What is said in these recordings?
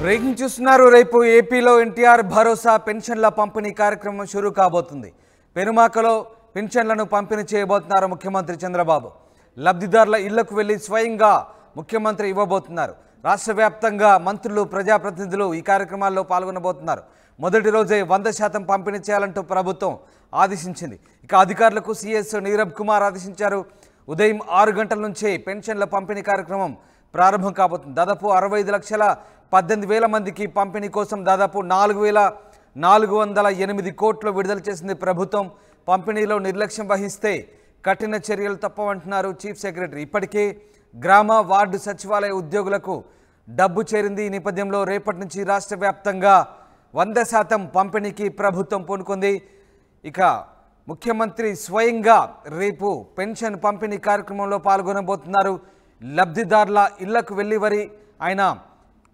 Breaking చూస్తున్నారు. రేపు ఏపీలో ఎన్టీఆర్ భరోసా పెన్షన్ల పంపిణీ కార్యక్రమం షురూ కాబోతుంది. పెనుమాకలో పెన్షన్లను పంపిణీ చేయబోతున్నారు ముఖ్యమంత్రి చంద్రబాబు. లబ్ధిదారుల ఇళ్లకు వెళ్లి స్వయంగా ముఖ్యమంత్రి ఇవ్వబోతున్నారు. రాష్ట్ర వ్యాప్తంగా మంత్రులు, ప్రజాప్రతినిధులు ఈ కార్యక్రమాల్లో పాల్గొనబోతున్నారు. మొదటి రోజే 100% పంపిణీ చేయాలంటూ ప్రభుత్వం ఆదేశించింది. ఇక అధికారులకు సీఎస్ నీరబ్ కుమార్ ఆదేశించారు. ఉదయం 6 గంటల నుంచే పెన్షన్ల పంపిణీ కార్యక్రమం ప్రారంభం కాబోతుంది. దాదాపు 65,18,000 మందికి పంపిణీ కోసం దాదాపు 4,408 కోట్లు విడుదల చేసింది ప్రభుత్వం. పంపిణీలో నిర్లక్ష్యం వహిస్తే కఠిన చర్యలు తప్పవంటున్నారు చీఫ్ సెక్రటరీ. ఇప్పటికే గ్రామ, వార్డు సచివాలయ ఉద్యోగులకు డబ్బు చేరింది. ఈ నేపథ్యంలో రేపటి నుంచి రాష్ట్ర వ్యాప్తంగా 100% పంపిణీకి ప్రభుత్వం పూనుకుంది. ఇక ముఖ్యమంత్రి స్వయంగా రేపు పెన్షన్ పంపిణీ కార్యక్రమంలో పాల్గొనబోతున్నారు. లబ్ధిదారుల ఇళ్లకు వెళ్లి ఆయన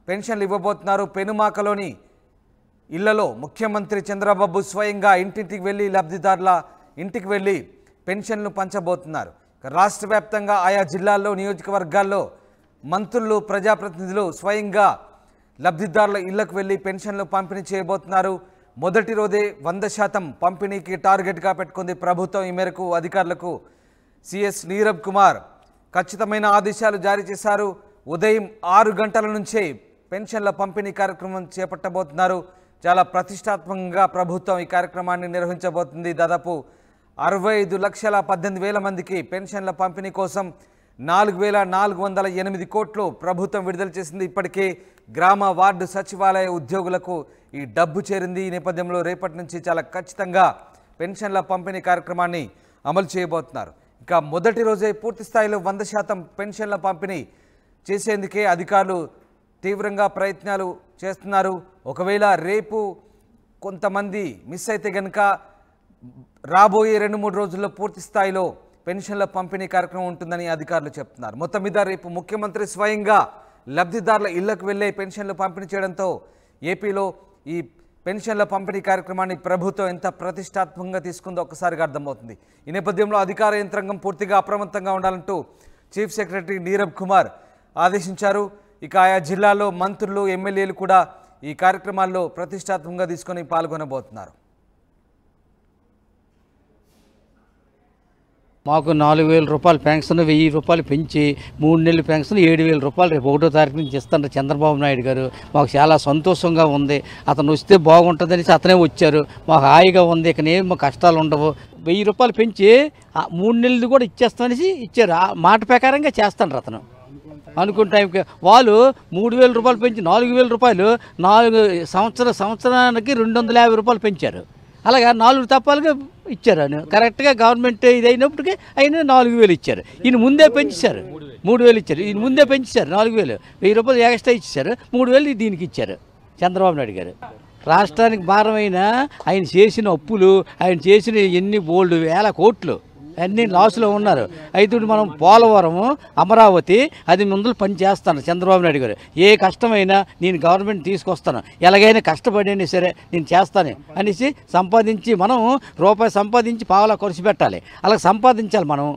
పెన్షన్లు ఇవ్వబోతున్నారు. పెనుమాకలోని ఇళ్లలో ముఖ్యమంత్రి చంద్రబాబు స్వయంగా ఇంటింటికి వెళ్ళి లబ్ధిదారుల ఇంటికి వెళ్ళి పెన్షన్లు పంచబోతున్నారు. రాష్ట్ర వ్యాప్తంగా ఆయా జిల్లాల్లో, నియోజకవర్గాల్లో మంత్రులు, ప్రజాప్రతినిధులు స్వయంగా లబ్ధిదారుల ఇళ్లకు వెళ్ళి పెన్షన్లు పంపిణీ చేయబోతున్నారు. మొదటి రోజే 100% పంపిణీకి టార్గెట్గా పెట్టుకుంది ప్రభుత్వం. ఈ మేరకు అధికారులకు సీఎస్ నీరబ్ కుమార్ ఖచ్చితమైన ఆదేశాలు జారీ చేశారు. ఉదయం 6 గంటల నుంచే పెన్షన్ల పంపిణీ కార్యక్రమం చేపట్టబోతున్నారు. చాలా ప్రతిష్టాత్మకంగా ప్రభుత్వం ఈ కార్యక్రమాన్ని నిర్వహించబోతుంది. దాదాపు 65,18,000 మందికి పెన్షన్ల పంపిణీ కోసం 4,408 కోట్లు ప్రభుత్వం విడుదల చేసింది. ఇప్పటికే గ్రామ, వార్డు సచివాలయ ఉద్యోగులకు ఈ డబ్బు చేరింది. ఈ నేపథ్యంలో రేపటి నుంచి చాలా ఖచ్చితంగా పెన్షన్ల పంపిణీ కార్యక్రమాన్ని అమలు చేయబోతున్నారు. ఇక మొదటి రోజే పూర్తి స్థాయిలో 100% పెన్షన్ల పంపిణీ చేసేందుకే అధికారులు తీవ్రంగా ప్రయత్నాలు చేస్తున్నారు. ఒకవేళ రేపు కొంతమంది మిస్ అయితే కనుక రాబోయే 2-3 రోజుల్లో పూర్తి స్థాయిలో పెన్షన్ల పంపిణీ కార్యక్రమం ఉంటుందని అధికారులు చెప్తున్నారు. మొత్తం మీద రేపు ముఖ్యమంత్రి స్వయంగా లబ్ధిదారుల ఇళ్లకు వెళ్లే పెన్షన్లు పంపిణీ చేయడంతో ఏపీలో ఈ పెన్షన్ల పంపిణీ కార్యక్రమాన్ని ప్రభుత్వం ఎంత ప్రతిష్టాత్మకంగా తీసుకుందో ఒక్కసారిగా అర్థమవుతుంది. ఈ నేపథ్యంలో అధికార యంత్రాంగం పూర్తిగా అప్రమత్తంగా ఉండాలంటూ చీఫ్ సెక్రటరీ నీరబ్ కుమార్ ఆదేశించారు. ఇక ఆయా జిల్లాల్లో మంత్రులు, ఎమ్మెల్యేలు కూడా ఈ కార్యక్రమాల్లో ప్రతిష్టాత్మకంగా తీసుకొని పాల్గొనబోతున్నారు. మాకు 4,000 రూపాయలు పెన్షన్ 1,000 రూపాయలు పెంచి 3 నెలల పెన్షన్ 7,000 రూపాయలు రేపు 1వ తారీఖు నుంచి ఇస్తున్నారు చంద్రబాబు నాయుడు గారు. మాకు చాలా సంతోషంగా ఉంది. అతను వస్తే బాగుంటుందని అతనే వచ్చారు. మాకు హాయిగా ఉంది. ఇక ఏం కష్టాలు ఉండవు. 1,000 రూపాయలు పెంచి 3 నెలలు కూడా ఇచ్చేస్తామనేసి ఇచ్చారు. ఆ మాట ప్రకారంగా చేస్తాను అతను అనుకున్న టైంకి. వాళ్ళు 3,000 రూపాయలు పెంచి 4,000 రూపాయలు 4 సంవత్సరానికి 250 రూపాయలు పెంచారు. అలాగా 4 తప్పాలుగా ఇచ్చారు. అని కరెక్ట్గా గవర్నమెంట్ ఇది అయినప్పటికీ అయినా 4,000 ఇచ్చారు. ఈయన ముందే పెంచారు. 3,000 ఇచ్చారు. ఈయన ముందే పెంచారు 4,000. 1,000 రూపాయలు ఎక్స్ట్రా ఇచ్చారు. 3,000 దీనికి ఇచ్చారు చంద్రబాబు నాయుడు గారు. రాష్ట్రానికి భారమైన ఆయన చేసిన అప్పులు, ఆయన చేసిన ఎన్ని బోల్డ్ వేల కోట్లు అన్నీ లాస్లో ఉన్నారు. అయితే మనం పోలవరము, అమరావతి అది ముందు పని చేస్తాను చంద్రబాబు నాయుడు గారు. ఏ కష్టమైనా నేను గవర్నమెంట్ తీసుకొస్తాను, ఎలాగైనా కష్టపడినా సరే నేను చేస్తాను అనేసి సంపాదించి, మనం రూపాయి సంపాదించి పావలా ఖర్చు పెట్టాలి. అలా సంపాదించాలి. మనం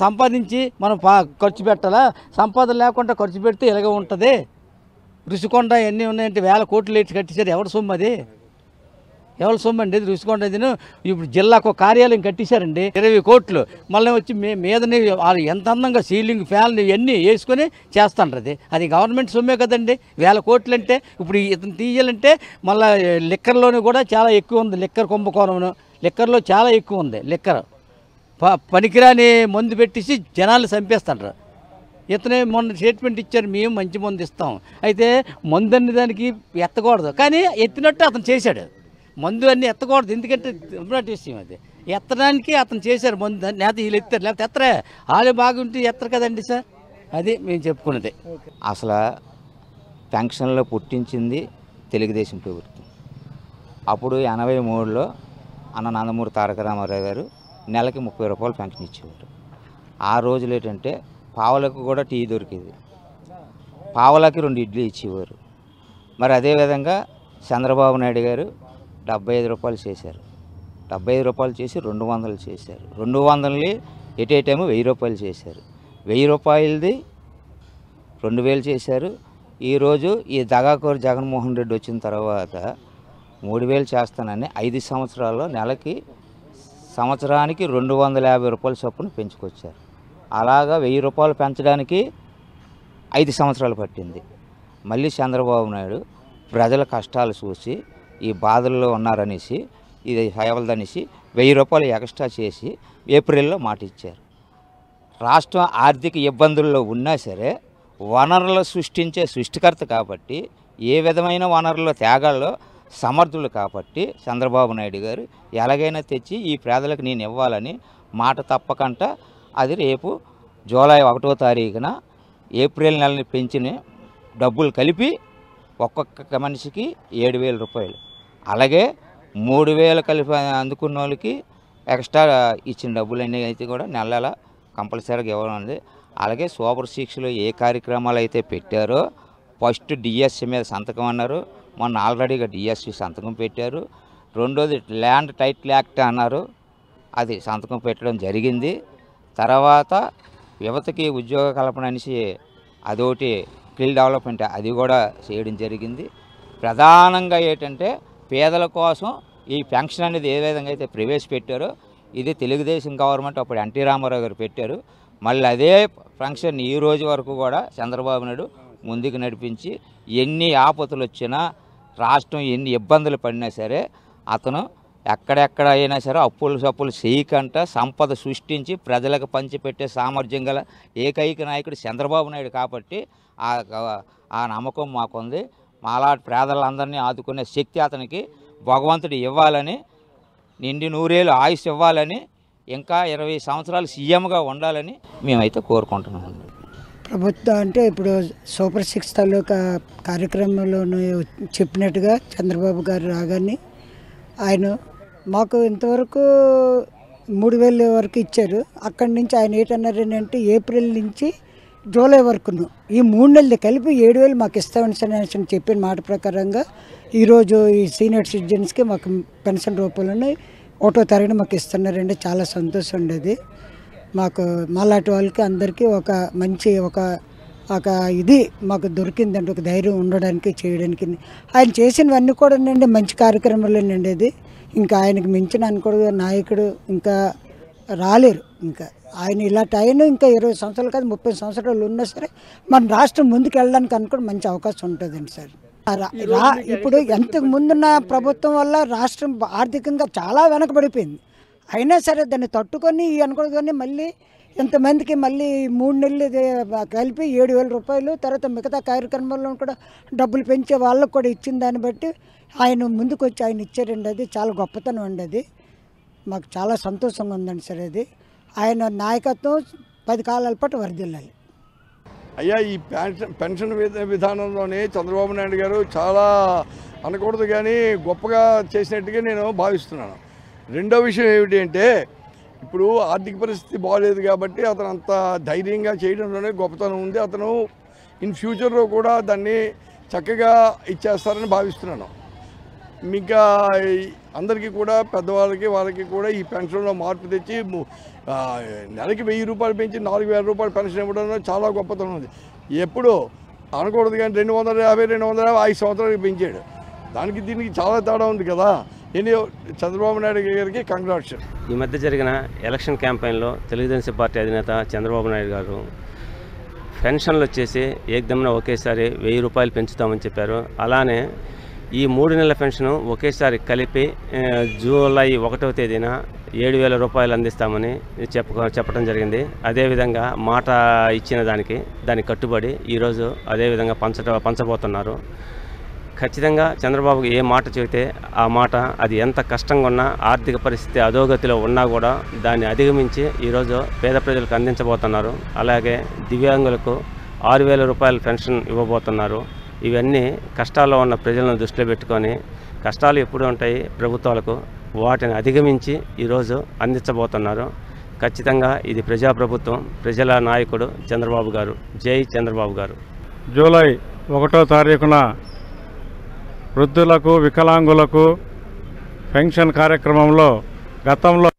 సంపాదించి మనం ఖర్చు పెట్టాలా. సంపాదన లేకుండా ఖర్చు పెడితే ఇలాగ ఉంటుంది. రుషికొండ ఎన్ని ఉన్నాయంటే 1,000 కోట్లు లేచి కట్టించారు. ఎవరి సొమ్ము అది? ఎవరి సొమ్ము అండి? రుషికొండ ఇప్పుడు జిల్లాకు కార్యాలయం కట్టేశారండి 20 కోట్లు. మళ్ళీ వచ్చి మీదని వాళ్ళు ఎంత అందంగా సీలింగ్ ఫ్యాన్లు ఇవన్నీ వేసుకొని చేస్తాండ్రు. అది గవర్నమెంట్ సొమ్మే కదండి. 1,000 కోట్లు అంటే ఇప్పుడు ఇతను తీయాలంటే మళ్ళీ లిక్కర్లోనే కూడా చాలా ఎక్కువ ఉంది. లిక్కర్ కుంభకోణం లిక్కర్లో చాలా ఎక్కువ ఉంది. లిక్కర్ పనికిరాని మందు పెట్టేసి జనాలు చంపేస్తాండ్రు. ఇతనే మొన్న స్టేట్మెంట్ ఇచ్చారు, మేము మంచి మందు ఇస్తాం. అయితే మందు అనే దానికి ఎత్తకూడదు, కానీ ఎత్తినట్టు అతను చేశాడు. మందు అన్నీ ఎత్తకూడదు, ఎందుకంటే విషయం అది. ఎత్తడానికి అతను చేశారు మందు. లేకపోతే వీళ్ళు ఎత్తారు, లేకపోతే ఎత్తరే. వాళ్ళే బాగుంటే ఎత్తరు కదండి సార్. అది మేము చెప్పుకున్నది. అసలు పెన్షన్లో పుట్టించింది తెలుగుదేశం ప్రభుత్వం. అప్పుడు 83లో అన్న నందమూరి తారక రామారావు గారు నెలకి 30 రూపాయలు పెన్షన్ ఇచ్చేవారు. ఆ రోజులు ఏంటంటే పావలకు కూడా టీ దొరికేది, పావలకి 2 ఇడ్లీ ఇచ్చేవారు. మరి అదేవిధంగా చంద్రబాబు నాయుడు గారు 75 రూపాయలు చేశారు. 75 రూపాయలు చేసి 200 చేశారు. 200ని ఎట్ ఏ టైము 1,000 రూపాయలు చేశారు. 1,000 రూపాయలది 2,000 చేశారు. ఈరోజు ఈ దగాకోరు జగన్మోహన్ రెడ్డి వచ్చిన తర్వాత 3000 చేస్తానని 5 సంవత్సరాల్లో నెలకి సంవత్సరానికి 250 రూపాయల చొప్పున పెంచుకొచ్చారు. అలాగా 1000 రూపాయలు పెంచడానికి 5 సంవత్సరాలు పట్టింది. మళ్ళీ చంద్రబాబు నాయుడు ప్రజల కష్టాలు చూసి ఈ బాధల్లో ఉన్నారనేసి ఇది ఫైవల్దనేసి 1000 రూపాయలు ఎక్స్ట్రా చేసి ఏప్రిల్లో మాట ఇచ్చారు. రాష్ట్రం ఆర్థిక ఇబ్బందుల్లో ఉన్నా సరే వనరులు సృష్టించే సృష్టికర్త కాబట్టి ఏ విధమైన వనరుల త్యాగాల్లో సమర్థులు కాబట్టి చంద్రబాబు నాయుడు గారు ఎలాగైనా తెచ్చి ఈ పేదలకు నేను ఇవ్వాలని మాట తప్పకుండా అది రేపు జూలై 1వ తారీఖున ఏప్రిల్ నెలని పెంచిన డబ్బులు కలిపి ఒక్కొక్క మనిషికి 7000 రూపాయలు, అలాగే 3000 కలిపి అందుకున్న వాళ్ళకి ఎక్స్ట్రా ఇచ్చిన డబ్బులు అన్నీ అయితే కూడా నెల నెల కంపల్సరీగా ఇవ్వడం ఉంది. అలాగే సూపర్ 6లో ఏ కార్యక్రమాలు అయితే పెట్టారో ఫస్ట్ డిఎస్సి మీద సంతకం అన్నారు, మొన్న ఆల్రెడీగా డిఎస్సి సంతకం పెట్టారు. రెండోది ల్యాండ్ టైటిల్ యాక్ట్ అన్నారు, అది సంతకం పెట్టడం జరిగింది. తర్వాత యువతకి ఉద్యోగ కల్పన అనేసి అదొకటి స్కిల్ డెవలప్మెంట్ అది కూడా చేయడం జరిగింది. ప్రధానంగా ఏంటంటే పేదల కోసం ఈ పెన్షన్ అనేది ఏ విధంగా అయితే ప్రవేశపెట్టారో ఇది తెలుగుదేశం గవర్నమెంట్ అప్పుడు ఎన్టీ రామారావు గారు పెట్టారు. మళ్ళీ అదే పెన్షన్ ఈ రోజు వరకు కూడా చంద్రబాబు నాయుడు ముందుకు నడిపించి ఎన్ని ఆపదలు వచ్చినా రాష్ట్రం ఎన్ని ఇబ్బందులు పడినా సరే అతను ఎక్కడెక్కడ అయినా సరే అప్పులు చేయకుండా సంపద సృష్టించి ప్రజలకు పంచిపెట్టే సామర్థ్యం గల ఏకైక నాయకుడు చంద్రబాబు నాయుడు కాబట్టి ఆ నమ్మకం మాకుంది. మాలాంటి పేదలందరినీ ఆదుకునే శక్తి అతనికి భగవంతుడు ఇవ్వాలని, నిండి 100 ఏళ్ళు ఆయుష్ ఇవ్వాలని, ఇంకా 20 సంవత్సరాలు సీఎంగా ఉండాలని మేమైతే కోరుకుంటున్నాం. ప్రభుత్వం అంటే ఇప్పుడు సూపర్ 6 తాలూకా కార్యక్రమంలోనూ చెప్పినట్టుగా చంద్రబాబు గారు రాగానే ఆయన మాకు ఇంతవరకు 3000 వరకు ఇచ్చారు. అక్కడి నుంచి ఆయన ఏంటన్నారంటే ఏప్రిల్ నుంచి జూలై వరకును ఈ 3 నెలలు కలిపి 7000 మాకు ఇస్తామని చెప్పిన మాట ప్రకారంగా ఈరోజు ఈ సీనియర్ సిటిజన్స్కి మాకు పెన్షన్ రూపంలో 1వ తారీఖున మాకు ఇస్తున్నారండి. చాలా సంతోషం ఉండేది మాకు. మాలాంటి వాళ్ళకి అందరికీ ఒక మంచి ఒక ఇది మాకు దొరికిందండి, ఒక ధైర్యం ఉండడానికి చేయడానికి. ఆయన చేసినవన్నీ కూడా అండి మంచి కార్యక్రమాలేనండి. అది ఇంకా ఆయనకు మించిన అనుకోడు నాయకుడు ఇంకా రాలేరు. ఇంకా ఆయన ఇలాంటి ఆయన ఇంకా 20 సంవత్సరాలు కాదు 30 సంవత్సరాలు ఉన్నా సరే మన రాష్ట్రం ముందుకు వెళ్ళడానికి అనుకోవడం మంచి అవకాశం ఉంటుందండి సార్. ఇప్పుడు ఎంతకు ముందున్న ప్రభుత్వం వల్ల రాష్ట్రం ఆర్థికంగా చాలా వెనకబడిపోయింది. అయినా సరే దాన్ని తట్టుకొని అనుకోని మళ్ళీ ఇంతమందికి మళ్ళీ 3 నెలలు కలిపి 7000 రూపాయలు, తర్వాత మిగతా కార్యక్రమాల్లో కూడా డబ్బులు పెంచే వాళ్ళకు కూడా ఇచ్చిన దాన్ని బట్టి ఆయన ముందుకు వచ్చి ఆయన ఇచ్చారండి. అది చాలా గొప్పతనం అండి. అది మాకు చాలా సంతోషంగా ఉందండి సార్. అది ఆయన నాయకత్వం 10 కాలాల పాటు వర్ధిల్లాలి. అయ్యా ఈ పెన్షన్ విధానంలోనే చంద్రబాబు నాయుడు గారు చాలా అనకూడదు కానీ గొప్పగా చేసినట్టుగా నేను భావిస్తున్నాను. రెండో విషయం ఏమిటి అంటే ఇప్పుడు ఆర్థిక పరిస్థితి బాగలేదు కాబట్టి అతను అంత ధైర్యంగా చేయడంలోనే గొప్పతనం ఉంది. అతను ఇన్ ఫ్యూచర్లో కూడా దాన్ని చక్కగా ఇచ్చేస్తారని భావిస్తున్నాను. ఇంకా అందరికీ కూడా పెద్దవాళ్ళకి వాళ్ళకి కూడా ఈ పెన్షన్లో మార్పు తెచ్చి నెలకి 1000 రూపాయలు పెంచి 4000 రూపాయలు పెన్షన్ ఇవ్వడంలో చాలా గొప్పతనం ఉంది. ఎప్పుడు అనకూడదు కానీ 250 5 సంవత్సరాలకి పెంచాడు. దానికి దీనికి చాలా తేడా ఉంది కదా. చంద్రబాబు నాయుడు గారికి కంగ్రాట్స్. ఈ మధ్య జరిగిన ఎలక్షన్ క్యాంపెయిన్లో తెలుగుదేశం పార్టీ అధినేత చంద్రబాబు నాయుడు గారు పెన్షన్లు వచ్చేసి ఏకదమ్మున ఒకేసారి 1000 రూపాయలు పెంచుతామని చెప్పారు. అలానే ఈ 3 నెలల పెన్షన్ ఒకేసారి కలిపి జూలై 1వ తేదీన 7000 రూపాయలు అందిస్తామని చెప్పడం జరిగింది. అదేవిధంగా మాట ఇచ్చిన దానికి కట్టుబడి ఈరోజు అదేవిధంగా పంచబోతున్నారు. ఖచ్చితంగా చంద్రబాబుకి ఏ మాట చెబితే ఆ మాట అది ఎంత కష్టంగా ఉన్నా ఆర్థిక పరిస్థితి అధోగతిలో ఉన్నా కూడా దాన్ని అధిగమించి ఈరోజు పేద ప్రజలకు అందించబోతున్నారు. అలాగే దివ్యాంగులకు 6000 రూపాయల పెన్షన్ ఇవ్వబోతున్నారు. ఇవన్నీ కష్టాల్లో ఉన్న ప్రజలను దృష్టిలో పెట్టుకొని కష్టాలు ఎప్పుడు ఉంటాయి ప్రభుత్వాలకు, వాటిని అధిగమించి ఈరోజు అందించబోతున్నారు. ఖచ్చితంగా ఇది ప్రజాప్రభుత్వం, ప్రజల నాయకుడు చంద్రబాబు గారు. జై చంద్రబాబు గారు. జూలై 1వ తారీఖున వృద్ధులకు, వికలాంగులకు పెన్షన్ కార్యక్రమంలో గతంలో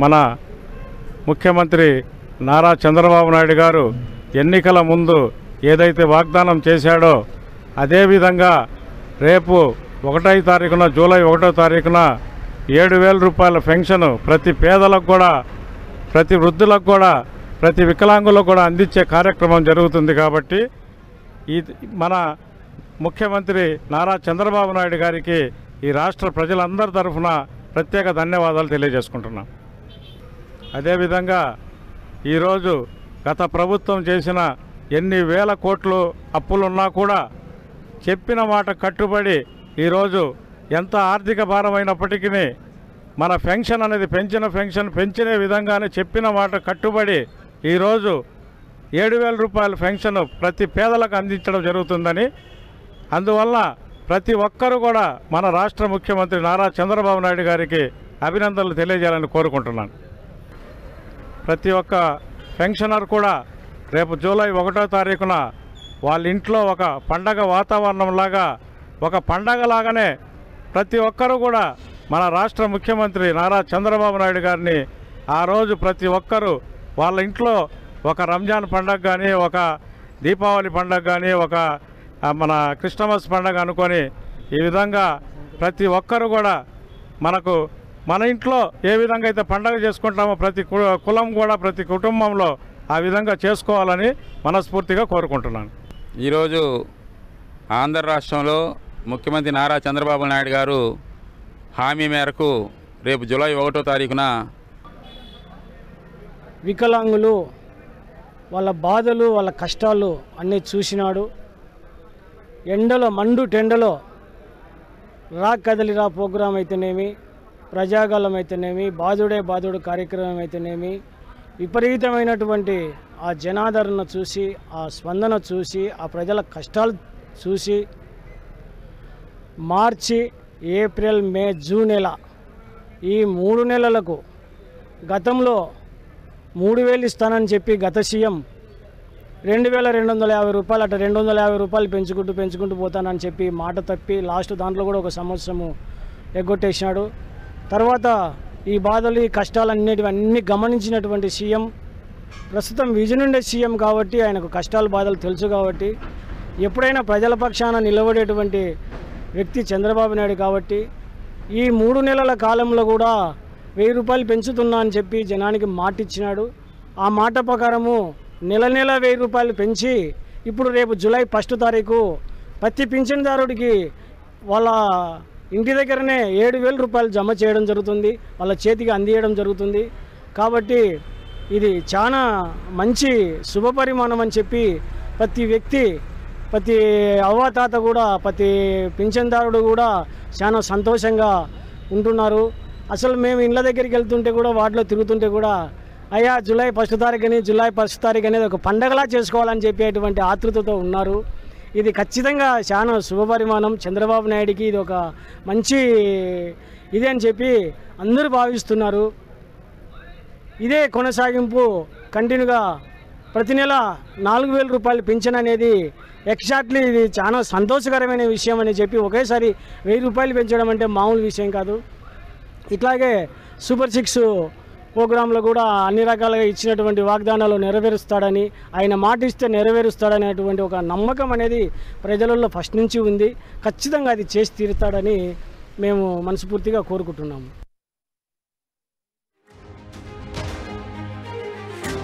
మన ముఖ్యమంత్రి నారా చంద్రబాబు నాయుడు గారు ఎన్నికల ముందు ఏదైతే వాగ్దానం చేశాడో అదేవిధంగా రేపు 1వ తారీఖున జూలై 1వ తారీఖున 7,000 రూపాయల పెన్షన్ ప్రతి పేదలకు కూడా, ప్రతి వృద్ధులకు కూడా, ప్రతి వికలాంగులకు కూడా అందించే కార్యక్రమం జరుగుతుంది. కాబట్టి ఈ మన ముఖ్యమంత్రి నారా చంద్రబాబు నాయుడు గారికి ఈ రాష్ట్ర ప్రజలందరి తరఫున ప్రత్యేక ధన్యవాదాలు తెలియజేసుకుంటున్నాం. అదేవిధంగా ఈరోజు గత ప్రభుత్వం చేసిన ఎన్ని వేల కోట్లు అప్పులున్నా కూడా చెప్పిన మాట కట్టుబడి ఈరోజు ఎంత ఆర్థిక భారమైనప్పటికీ మన పెన్షన్ అనేది పెంచిన విధంగానే చెప్పిన మాట కట్టుబడి ఈరోజు 7,000 రూపాయల పెన్షన్ ప్రతి పేదలకు అందించడం జరుగుతుందని, అందువల్ల ప్రతి ఒక్కరూ కూడా మన రాష్ట్ర ముఖ్యమంత్రి నారా చంద్రబాబు నాయుడు గారికి అభినందనలు తెలియజేయాలని కోరుకుంటున్నాను. ప్రతి ఒక్క పెన్షనర్ కూడా రేపు జూలై 1వ తారీఖున వాళ్ళ ఇంట్లో ఒక పండగ వాతావరణంలాగా, ఒక పండగలాగానే ప్రతి ఒక్కరూ కూడా మన రాష్ట్ర ముఖ్యమంత్రి నారా చంద్రబాబు నాయుడు గారిని ఆ రోజు ప్రతి ఒక్కరూ వాళ్ళ ఇంట్లో ఒక రంజాన్ పండగ కానీ, ఒక దీపావళి పండగ కానీ, ఒక మన క్రిస్టమస్ పండగ అనుకొని ఈ విధంగా ప్రతి ఒక్కరు కూడా మన ఇంట్లో ఏ విధంగా అయితే పండగ చేసుకుంటామో ప్రతి కులం కూడా, ప్రతి కుటుంబంలో ఆ విధంగా చేసుకోవాలని మనస్ఫూర్తిగా కోరుకుంటున్నాను. ఈరోజు ఆంధ్ర రాష్ట్రంలో ముఖ్యమంత్రి నారా చంద్రబాబు నాయుడు గారు హామీ మేరకు రేపు జూలై 1వ తారీఖున వికలాంగులు వాళ్ళ బాధలు, వాళ్ళ కష్టాలు అన్నీ చూసినాడు. ఎండలో టెండలో రా కదలిరా ప్రోగ్రాం అయితేనేమి, ప్రజాగాలం అయితేనేమి, బాదుడు కార్యక్రమం అయితేనేమి, విపరీతమైనటువంటి ఆ జనాదరణ చూసి, ఆ స్పందన చూసి, ఆ ప్రజల కష్టాలు చూసి మార్చి, ఏప్రిల్, మే, జూన్ నెల ఈ 3 నెలలకు గతంలో 3,000 ఇస్తానని చెప్పి గత సీఎం 2,250 రూపాయలు, అట్లా 250 రూపాయలు పెంచుకుంటూ పోతానని చెప్పి మాట తప్పి లాస్ట్ దాంట్లో కూడా 1 సంవత్సరము ఎగ్గొట్టేసినాడు. తర్వాత ఈ బాధలు, ఈ కష్టాలన్నిటివన్నీ గమనించినటువంటి సీఎం, ప్రస్తుతం విజన్ ఉండే సీఎం కాబట్టి ఆయనకు కష్టాలు బాధలు తెలుసు కాబట్టి, ఎప్పుడైనా ప్రజల పక్షాన నిలబడేటువంటి వ్యక్తి చంద్రబాబు నాయుడు కాబట్టి ఈ 3 నెలల కాలంలో కూడా 1,000 రూపాయలు పెంచుతున్నా అని చెప్పి జనానికి మాట ఇచ్చినాడు. ఆ మాట ప్రకారము నెల 1,000 రూపాయలు పెంచి ఇప్పుడు రేపు జూలై 1వ తారీఖు ప్రతి పింఛన్దారుడికి వాళ్ళ ఇంటి దగ్గరనే 7,000 రూపాయలు జమ చేయడం జరుగుతుంది, వాళ్ళ చేతికి అందియడం జరుగుతుంది. కాబట్టి ఇది చాలా మంచి శుభపరిమాణం అని చెప్పి ప్రతి వ్యక్తి, ప్రతి అవ్వాతాత కూడా, ప్రతి పింఛన్దారుడు కూడా చాలా సంతోషంగా ఉంటున్నారు. అసలు మేము ఇళ్ళ దగ్గరికి వెళ్తుంటే కూడా, వాటిలో తిరుగుతుంటే కూడా, అయ్యా జూలై 1వ తారీఖు అనేది ఒక పండగలా చేసుకోవాలని చెప్పేటువంటి ఆతృతతో ఉన్నారు. ఇది ఖచ్చితంగా చాలా శుభపరిమాణం. చంద్రబాబు నాయుడికి ఇది ఒక మంచి ఇది అని చెప్పి అందరూ భావిస్తున్నారు. ఇదే కొనసాగింపు కంటిన్యూగా ప్రతి నెల 4,000 రూపాయలు పింఛన్ అనేది ఎగ్జాక్ట్లీ ఇది చాలా సంతోషకరమైన విషయం అని చెప్పి ఒకేసారి 1,000 రూపాయలు పెంచడం అంటే మామూలు విషయం కాదు. ఇట్లాగే సూపర్ 6 ప్రోగ్రాంలో కూడా అన్ని రకాలుగా ఇచ్చినటువంటి వాగ్దానాలు నెరవేరుస్తాడని, ఆయన మాట ఇస్తే నెరవేరుస్తాడనేటువంటి ఒక నమ్మకం అనేది ప్రజలలో ఫస్ట్ నుంచి ఉంది. ఖచ్చితంగా అది చేసి తీరుతాడని మేము మనస్ఫూర్తిగా కోరుకుంటున్నాము.